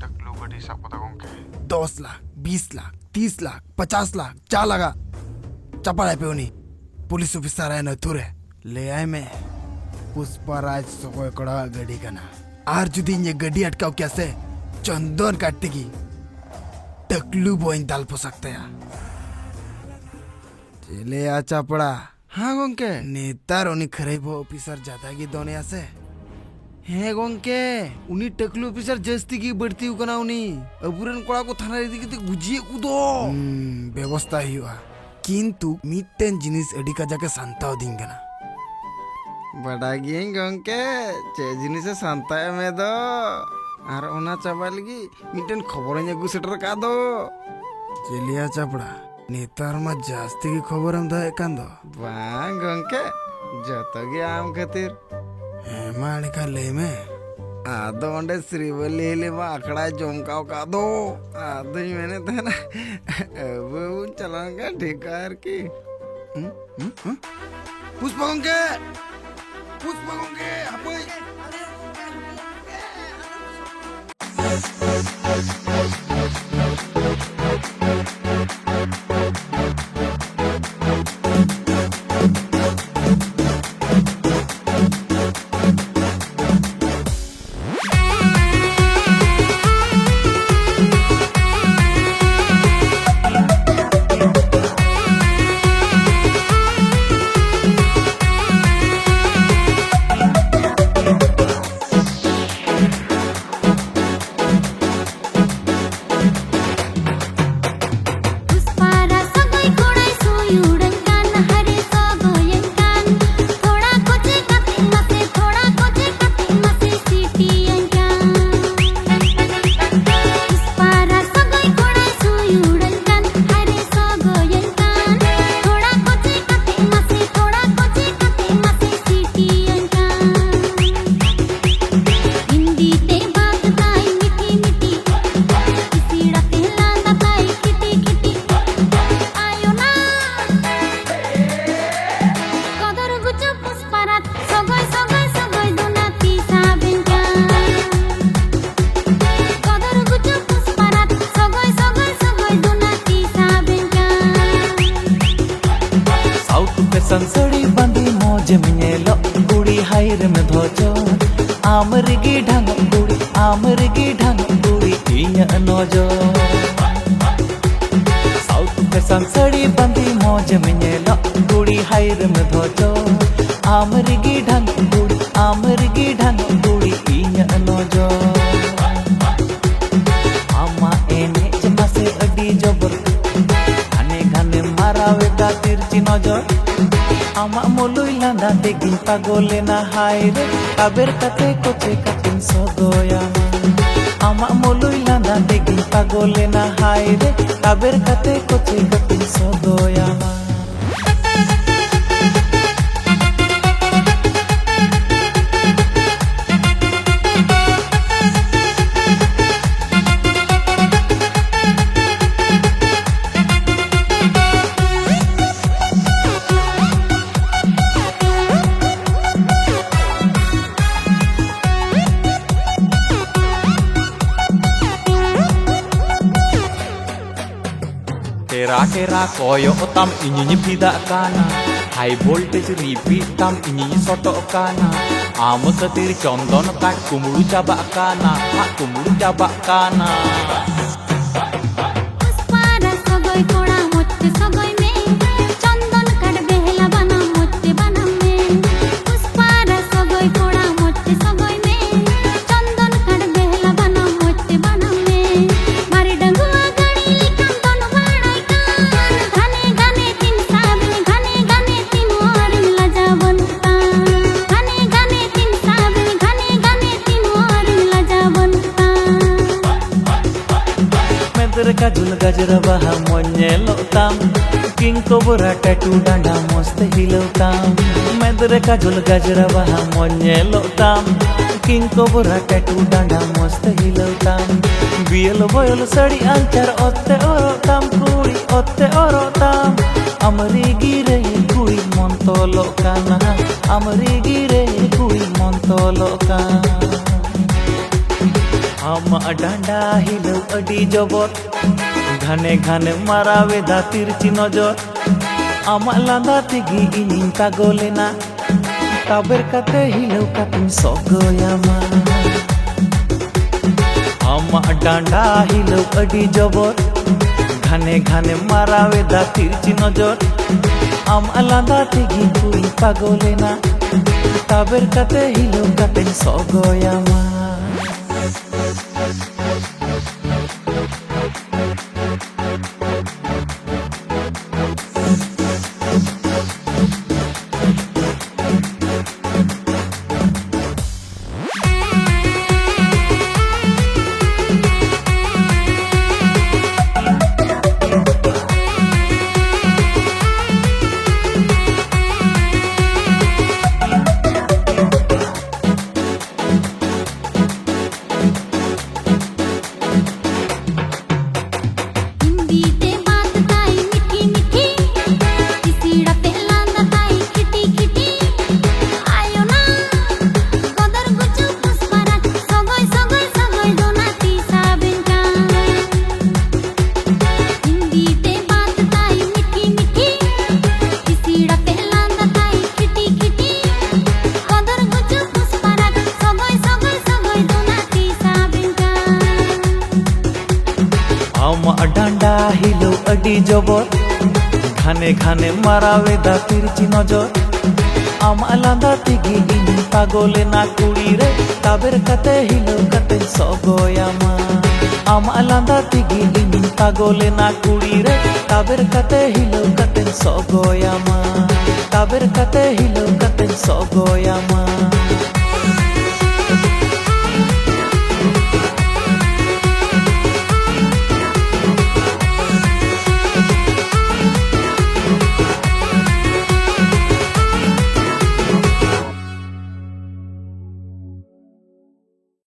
टकलू गड्डी साब कता गंके 10 लाख 20 लाख 30 लाख 50 लाख चा लगा चपड़ा पे उनी पुलिस ऑफिसर है न तुरे ले आए मैं पुष्पराज सगोय कड़ा गड्डी का ना आर जुदी ये गड्डी अटकाव कैसे चंदन काटते की टकलू बोइन दाल पो सकते हैं चले आ चपड़ा हाँ गंके नेतार उनी खरेब ऑफिसर जाता की दोने से हे गंके उनी टकलू ऑफिसर जस्ती की बढ़ती उकना उनी अबुरन कोड़ा को थाना रे दिके गुजिए कुदो व्यवस्था ही हुआ किंतु मिट्टन जिनिस अडी का जाके सांताव दिंगना बड़ा गियें गंके चे जिनिस सांताय में दो आर ओना चाबा लगी मिट्टन खबर ने गुसेटर का दो चलिया चपड़ा नेतार मा जास्ती की खबर हम दा एकांदो बा गंके जतो गे आम खातिर हेमाणी का ले में आदो अंडे श्रीवली ले मा अखड़ा जोंकाव का दो आदो ही मैंने था ना अब उन चलांगा ठेकार की पुष्पगंगे अबे संसड़ी बंदी मौज में लो गुड़ी हायर में धोचो आमरगी ढंग गुड़ी इया नोजो साउथ पे संसड़ी बंदी मौज में लो गुड़ी हायर में धोचो आमरगी ढंग गुड़ी इया नोजो आमा एने जमा से अडी जबर घने घने मारावे का तिरची नजर आमा मोलुई लांदा देगिन पागोले ना हाय रे काबेर कते कोचे कटिन सदोया आमा मोलुई लांदा देगिन पागोले ना हाय रे काबेर कते कोचे कटिन सदोया Kera koyo tam inyi bidak kana high voltage repeat tam inyi sotok kana am ketir condon kat kumuru cabak kana पुष्पारा सगोय कोड़ा मोत्ते सगोय में चंदन काट बेहला बना मोत्ते बना में पुष्पारा सगोय कोड़ा मोत्ते सगोय में चंदन काट बेहला बना मोत्ते बना में मारे डंगुआ गड़ी लिखन तन भाड़ाई कान घने घने तीन साबिन घने तीन और लजावंता घने तीन साबिन घने तीन और लजावंता मेदर का झुल गजरा बहा मोन्ये लोताम किंग कोबरा टैटू डांडा मस्त हिलोताम मेदर का झुल गजरा बहा मोन्ये लोताम किंग कोबरा टैटू डांडा मस्त हिलौताम बियल बयल साड़ी आंचार ओत्ते ओरोताम कुड़ी ओत्ते ओरोताम अमरी गिरे कुड़ी मन तोलोकाना अमरी गिरे कुड़ी मन तोलोकाना आमा डांडा हिलौ अडी जबर घाने घाने मारावे दा तिरची नजर आमा लांदा तेगी इनिं पागलेना ताबेर काते हिलौ कातिन सगोयामा आमा डांडा हिलौ अडी जबर घाने घाने मारावे दा तिरची नजर आमा लांदा तेगी कुड़ी पागलेना ताबेर काते हिलौ कातिन सगोयामा आमा डांडा हिलौ अडी जबर घाने घाने मारावे दा तिरची नजर आमा लांदा तेगी इनिं पागलेना कुड़ी रे ताबेर काते हिलौ काते सगोयामा आमा लांदा तेगी इनिं पागलेना कुड़ी रे ताबेर काते हिलौ काते सगोयामा ताबेर काते हिलौ काते सगोयामा